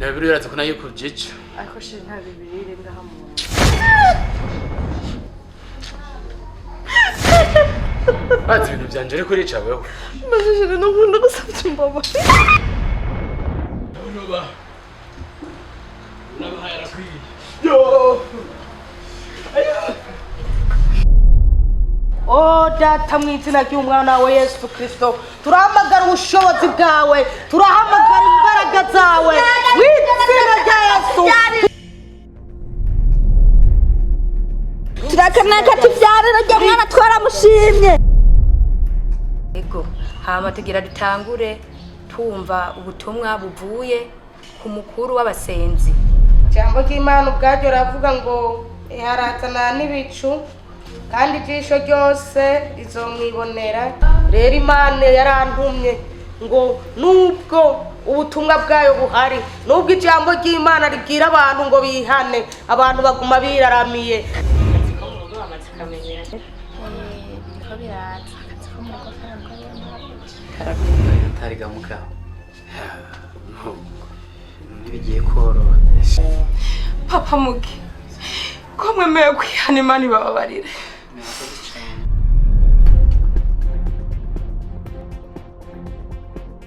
Bibiri uraza kuna yuko jicho. Ariko shiri nta bibiri irenga hamwe. Bazi ibintu byanje ariko rica wewe. Majije no nkunda gusabye imbaba. Unoba. Unabahaye arakwiye. Yo. Oh data mwizina ry'umwana wa Yesu Kristo turahamagara ubushobozi bwawe turahamagara imbaraga zawe mwizina rya Yesu turakamaka tuvyarira ryo mwana twaramushimye ego hama tugira dutangure tumva ubutumwa buvuye ku mukuru w'abasenzi. Jambo ry'Imana ubwaryo ravuga ngo iharatana n'ibicu kandi ijisho ryose izomwibonera. Rero Imana yarantumye ngo nubwo ubutumwa bwayo buhari, nubwo ijambo ry'Imana ribwira abantu ngo bihane, abantu baguma biraramiye. Tariga mugabo. Bigiye koroha. Papa muke ko mwemeye kwihana Imana ibababarire.